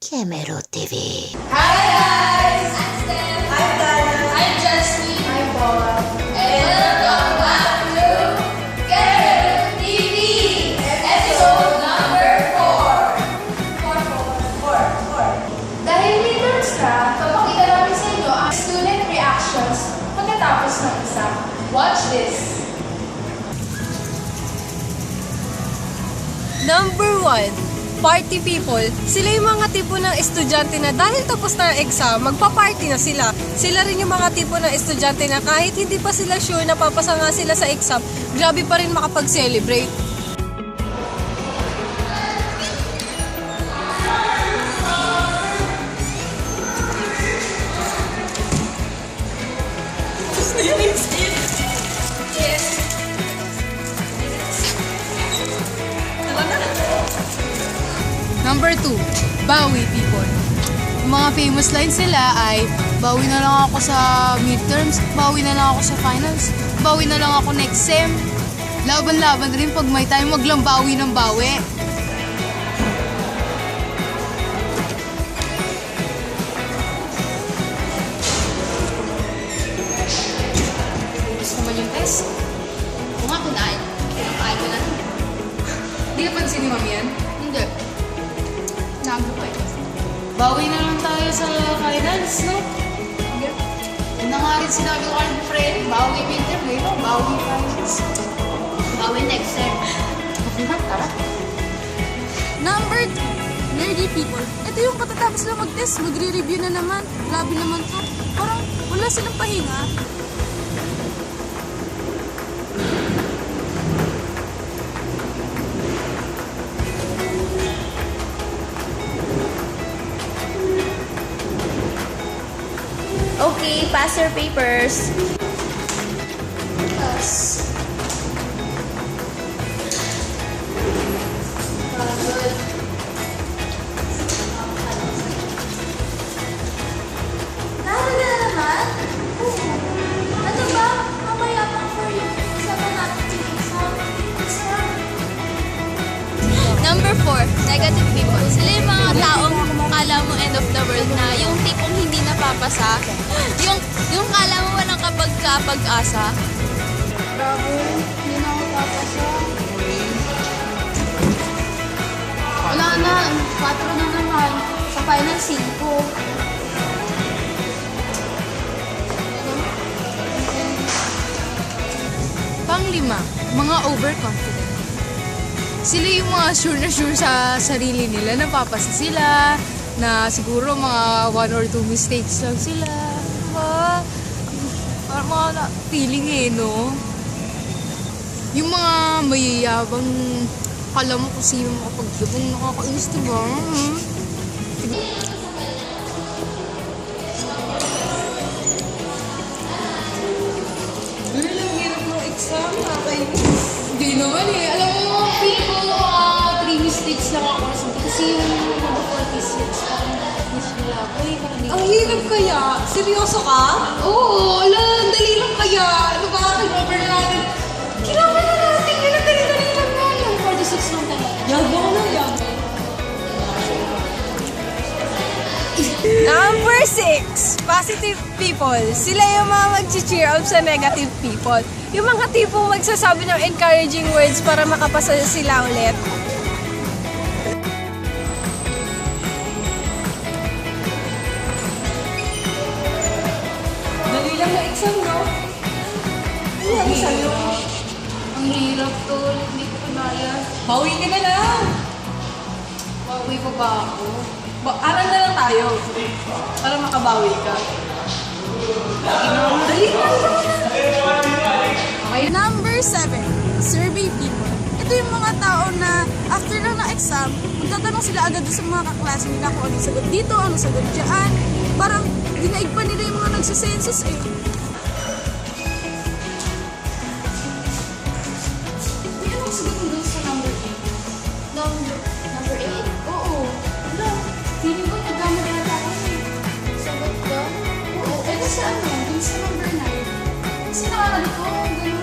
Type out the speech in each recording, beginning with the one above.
Kemero TV. Hi guys! I'm Steph. I'm Dana. I'm Jasmine. I'm Paula. And welcome back to Kemero TV! Episode number 4. Dahil midterms na, papakita namin sa inyo ang student reactions pagkatapos ng exam. Watch this! Number 1, party people. Sila yung mga tipo ng estudyante na dahil tapos na ang exam, magpa-party na sila. Sila rin yung mga tipo ng estudyante na kahit hindi pa sila sure na papasa nga sila sa exam, grabe pa rin makapag-celebrate. Number 2, bawi people. Yung mga famous lines sila ay, bawi na lang ako sa midterms, bawi na lang ako sa finals, bawi na lang ako next sem. Laban-laban rin pag may time, wag lang bawi ng bawi. Gusto mo yung test? Kung nga kunain, kinakain ko na. Hindi ka pansin ni Mami yan? Hindi. Nago pa eh. Bawi na lang tayo sa finals, no? Yun na nga rin sinabi ko kay friend, bawi midterm, ngayon, bawi finals. Bawi next sem. Okay na, tara. Number 2, nerdy people. Ito yung katatapos lang mag-test, magre-review na naman. Grabe naman to. Parang wala silang pahinga. Okay, pass your papers. Tapos, good. Nahuli na naman? Ano ba? Mamaya pang for you. Sama natin sa exam. Number 4, negative people. Sila yung mga taong kala mo end of the world na yung tipong hindi napapasa. Yung kala mo walang kapag-asa. Bravo, hindi na ako papasa. Wala na, 4 na naman. Sa final 5. Pang-5, mga overconfident. Sila yung mga sure sa sarili nila, napapasa sila, na siguro mga 1 or 2 mistakes lang sila. Diba? Parang mga feeling eh, no? Yung mga mayayabang, kala mo kung sino makapagyabang, nakakainis, diba? Girl, ang hirap ng exam, nakakainis. Hindi naman eh. Alam mo, feel ko 3 mistakes lang ako nasabi. Kasi yung mga 4 mistakes, parang miss nila ako eh. Parang di Ang hirap kaya? Seryoso ka? Oo, alam, dali lang kaya. Ano ba, kinover na natin. Kinover na natin, yun ang dali lang nga. Yung 46 lang talaga. Yabang na yabang. Number 6, positive people. Sila yung mga mag-cheer up sa negative people. Yung mga tipong magsasabi ng encouraging words para makapasa sila ulit. Dali lang na exam, no? Ano ang sa'yo? Ang hirap to, hindi ko kinaya. Bawi ka na lang. Bawi ko ba ako? Aral na lang tayo. Para makabawi ka. Dali lang. Okay. Number 7, survey people. Ito yung mga tao na after lang ng exam, magtatanong sila agad sa mga kaklase nila kung anong sagot dito, anong sagot dyan. Parang dinaig pa nila yung mga nagsisensus eh. May anong sagot mo dun sa number 8? Number 8? Oo. Wala. Feeling ko nagdama na yata ako eh. Sagot ko? Oo. Eh, kasi ano, dun sa number 9. Kasi nakakalit ko, gano'n.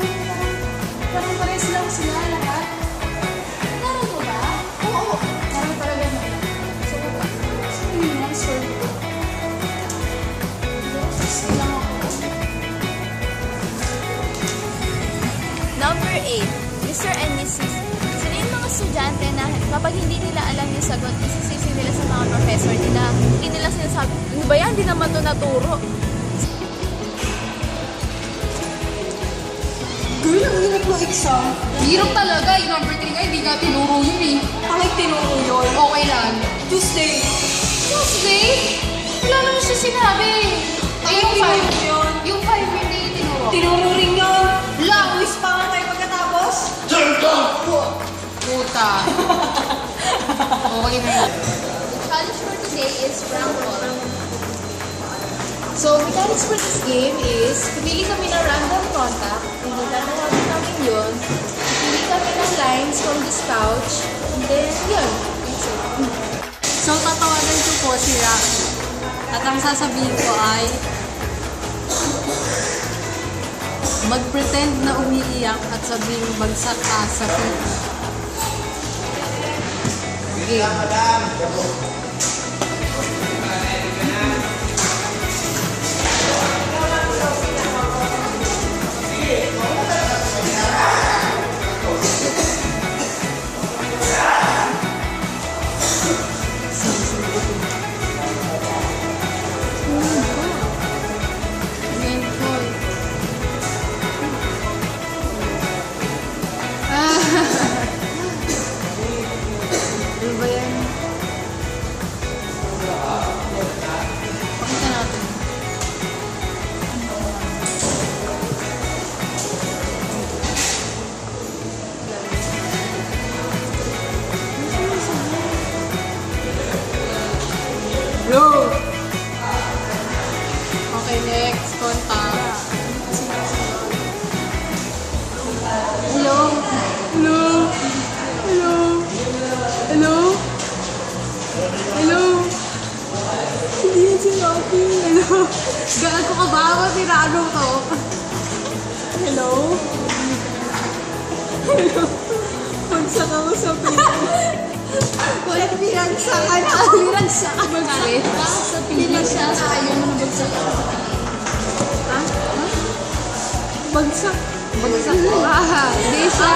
Parang pares lang sila lahat. Naroon mo ba? Oo. Naroon talaga mo. Sagot ko. Number 8, Mr. and Mrs. Sila yung mga estudyante na kapag hindi nila alam yung sagot, isisisi nila sa mga professor nila. Hindi nila sinasabi, ano ba yan? Hindi naman to naturo. Girl, ang hirap ng exam. Hirap talaga. Yung number 3 nga, hindi nga tinuro yun eh. Bakit tinuro yun? Okay lang. Tuesday. Tuesday? Wala naman siya sinabi. Eh, yung 5. yun. Yung 5 hindi tinuro. Tinuro rin yun. Lang. Wish pa nga tayo pagkatapos. Puta. Okay na yun. Challenge for today is prank call. So, mechanics for this game is, pipili kami ng random contact, and then tatawagin namin yun. Pipili kami ng lines from this pouch, and then yun. That's it. So, tatawagan ko po si Rocky. At ang sasabihin ko ay, mag-pretend na umiiyak at sabihin bagsak ka sa TV. Game. Ano ba yan? Pakita natin. Bro! Okay, next. Contact. Hello? Hello? Hello? Hello? Hello? Hindi yan si Rocky. Hello? Gago ka ba? Ako tirado to. Hello? Hello? Pagsak ako sa pila. Wala pinagsakan ako. Pinagsakan ka. Bakit? Sa pila siya. Ayaw mo na bagsak ako sa pila. Ha? Bagsak? Bagsak mo? Hindi siya.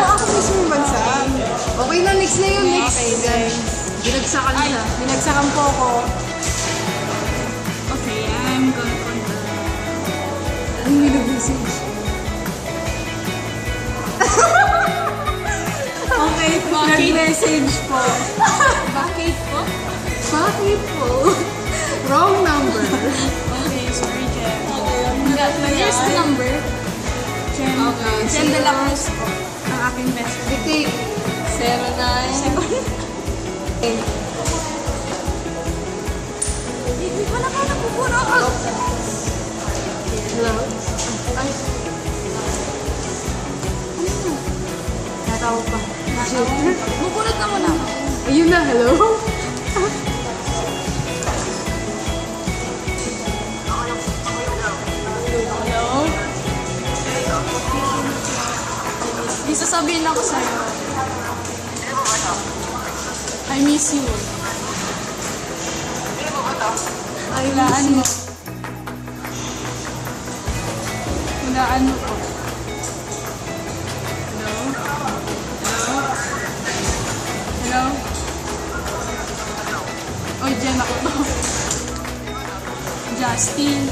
Ako mismo bagsak. Okay na, next na yun. Next. Okay, guys. Binagsakan siya. Binagsakan po ako. Okay, I'm gonna contact. Ano yung nag-message? Okay, nag-message po. Bakit po? Bakit po? Wrong number. Okay, sorry, Jem. Here's the number. Jem. Okay. Jem de la Cruz po. Ang aking best friend. Take 09. Hindi pala ka napupuro ako. Hello? Ay. Natawa pa. Bubunot na muna ako. Ayun na, hello? Hello? May sasabihin ako sa'yo. I miss you. Ay, hulaan mo. Hulaan mo po. Hello? Hello? Hello? Oy, dyan ako to. Justin.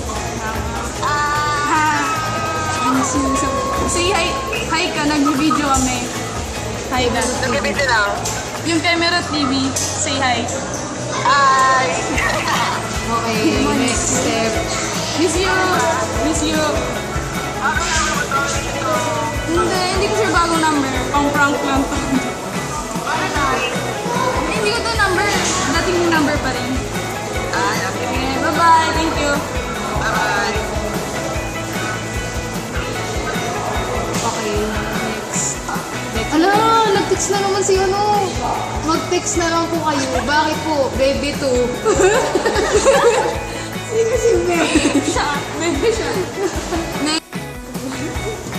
I miss you. Say hi. Hi ka, nag-video kami. Hi ka. Nag-video lang. Yung Camera TV, say hi. Hi! Okay, next step. Miss you! Miss you! Hindi ko sure bagong number. Pang prank lang to. Hindi ko to number. Dating number pa rin. Okay, bye-bye. Thank you. Bye-bye! Okay, next. Ala, nag-text na naman si ano. Mag-text na lang po kayo. Bakit po? Baby 2. Sino si Baby? Siya. Baby siya.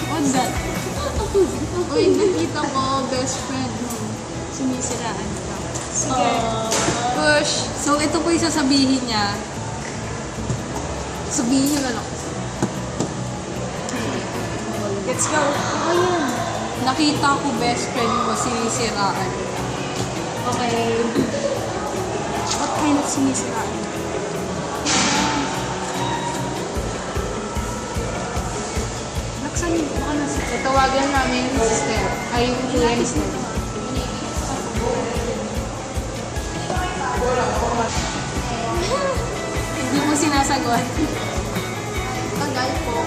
What's that? Uy, nakita ko, best friend mo. Sumisiraan ka. Sige. Push. So, ito po yung sasabihin niya. Sabihin niyo na lang. Let's go. Nakita ko best friend mo sinisiraan. Okay. What kind of sinisiraan? Laksan, baka nasa. Tawagan namin yung sister. Ay, yung kuya ni sister. Hindi mo sinasagot. Tagal po.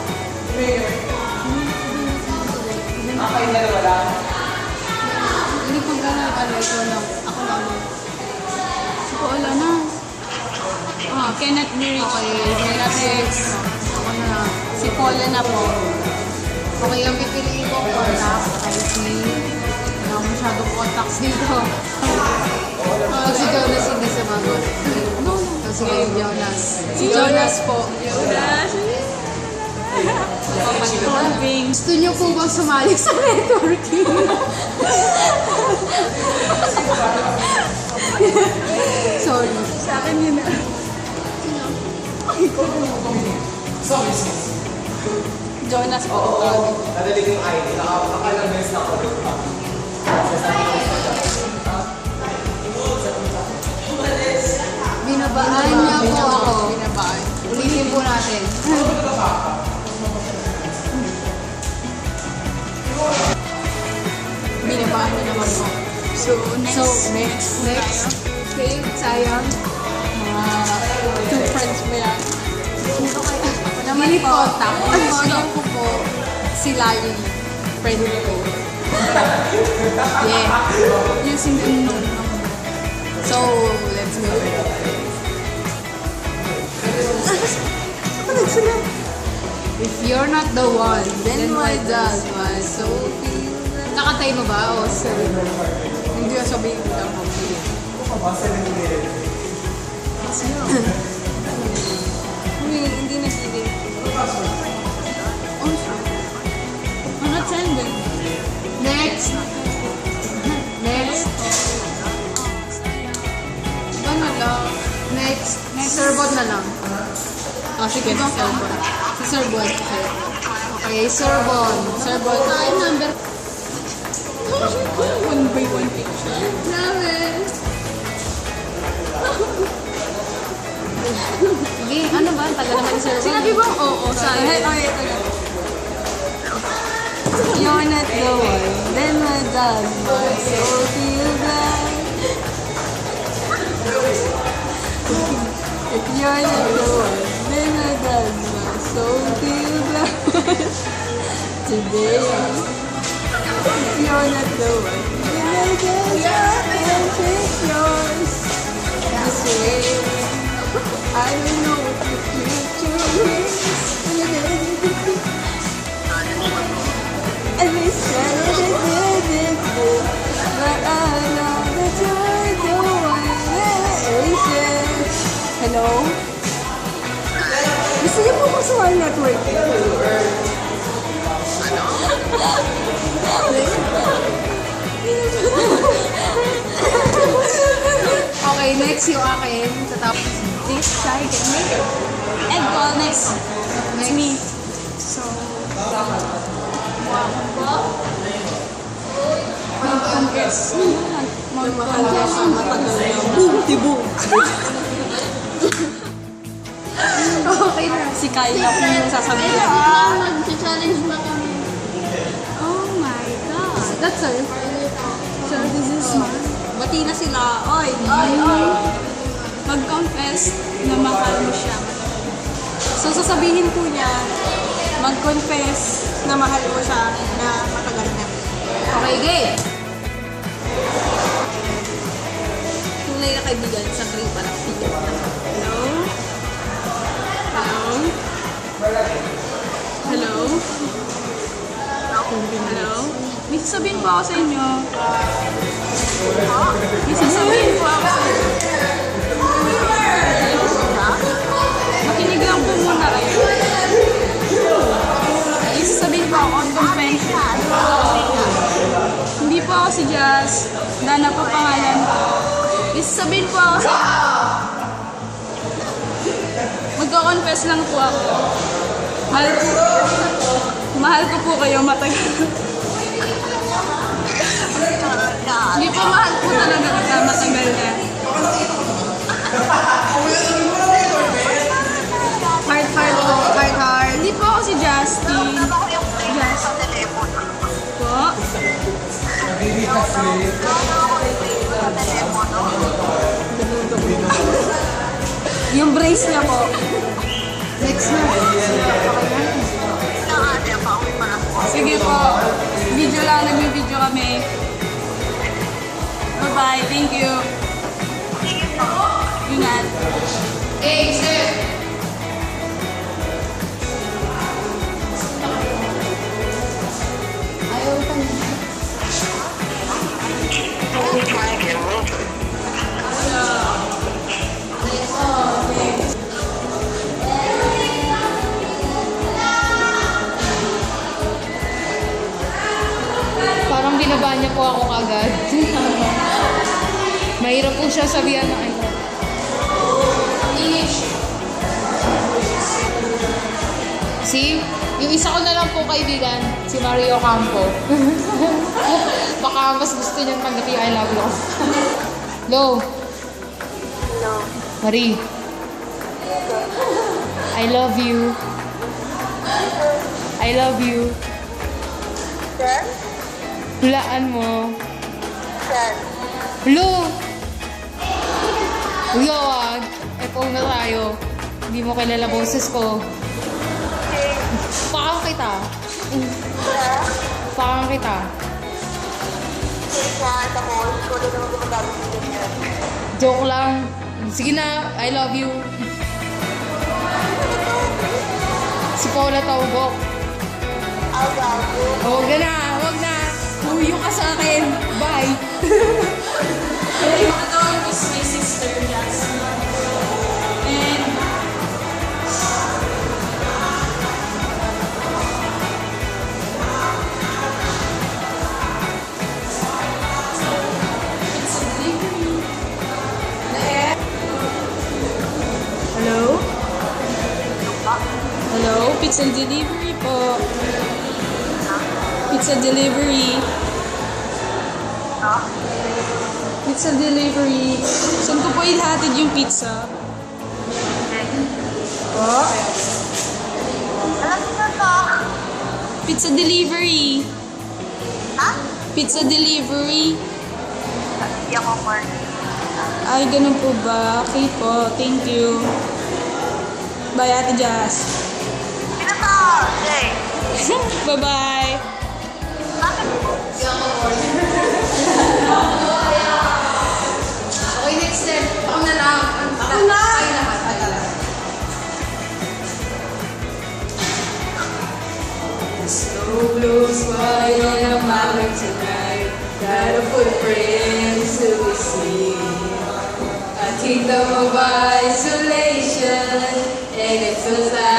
Hindi ko gano'n ikaw na. Ako na ulit. Si Paula na. Kenneth Lyric. Okay, next. Ako na. Si Paula na po. Okay, yung pipiliin ko contacts ay si... Wala masyadong contacts dito. Si Jonas hindi sumagot. So, sige, Jonas. Si Jonas po. Gusto niyo po bang sumali sa networking? Sorry. Sa akin yun na. Jonas po. Binabaan niya po ako. Binabaan. Ulitin po natin. Binabaan mo naman po. So, next. Next. Okay, sayang. Two friends mo yan. Ako naman po. Contact ko po si Lali. Friend ko. Yeah. Using the unknown number. So, let's go. If you're not the one, then why does my soul feel... Nakatay mo ba? O sorry. Hindi ko sabihin ko lang po. Hindi nag-ibig. Unattended. Next. Next. Iba na lang. Next. Serbot na lang. Sige, si Serbon. Si Serbon. Okay, Serbon. Serbon. Number. One by one picture. Namin. Sige, ano ba? Tagal naman ni Serbon. Sinabi bang oo? Sayang. Okay, ito na. You're not the one, then my does my soul feel bad. If you're not the one, then my does my soul feel bad. Today, if you're not the one, then I just can't take yours. This way, I don't know what the future is. And they said it didn't work, but I know that you're the one that aces. Hello? Gusto niyo po kung sumali network? Okay, next yung akin. Tatapos. This shy can make it. And call next. It's me. So, mag-confess. Mag-confess. Boom, tibo. Okay na. Si Kyla po yung sasabihin. Mag-challenge ba kami? Oh my God. That's all. So, this is mine. Bati na sila. Oy! Mag-confess na mahal mo siya. So, sasabihin po niya, mag-confess na mahal mo siya na matagal na. Okay, game. Tunay na kaibigan sa crew pa lang. Hello? Hello? Hello? Hello? May sasabihin po ako sa inyo. May sasabihin po ako sa inyo. Makinig lang po muna kayo. May sasabihin po ako on confession. Hindi po ako si Jazz. Dana po pangalan ko. May sasabihin po ako sa inyo. Magko-confess lang po ako. Mahal ko po kayo matagal. Hindi po, mahal po talaga kita matagal na. Heart po, heart. Hindi po ako si Justin. Yes. Po? Yung brace niya po. Next na. Sige po. Video lang, nag-video kami. Bye-bye. Thank you. Ingat. Eh, sir! Parang binaba niya po ako kagad. Mahirap po siya sabihan ng I love. See? Yung isa ko na lang po kaibigan, si Mario Campo. Baka mas gusto niyang tanggapin yung I love you. Hello? Hello. Marie. I love you. I love you. Sir? Hulaan mo. Sir? Hello? Uy, wag. F.O. na tayo. Hindi mo kilala boses ko. Pakang kita. Pakang kita. Joke lang. Sige na, I love you. Si Paula Taubok. Oh, wag na, wag na. Tuyo ka sa akin. Bye. Ito is my sister, Jasmine. And hello? Hello? Pizza delivery po. Pizza delivery. Pizza delivery. Saan ko po ihatid yung pizza? Po? Pizza delivery. Pizza delivery. Ay, ganun po ba? Okay po. Thank you. Bye, Ate Jazz. Bye-bye. Okay, next step. Ako na lang. Ako na! Snow blows white on a mountain tonight. Got a footprint to be seen. A kingdom of isolation, and it feels like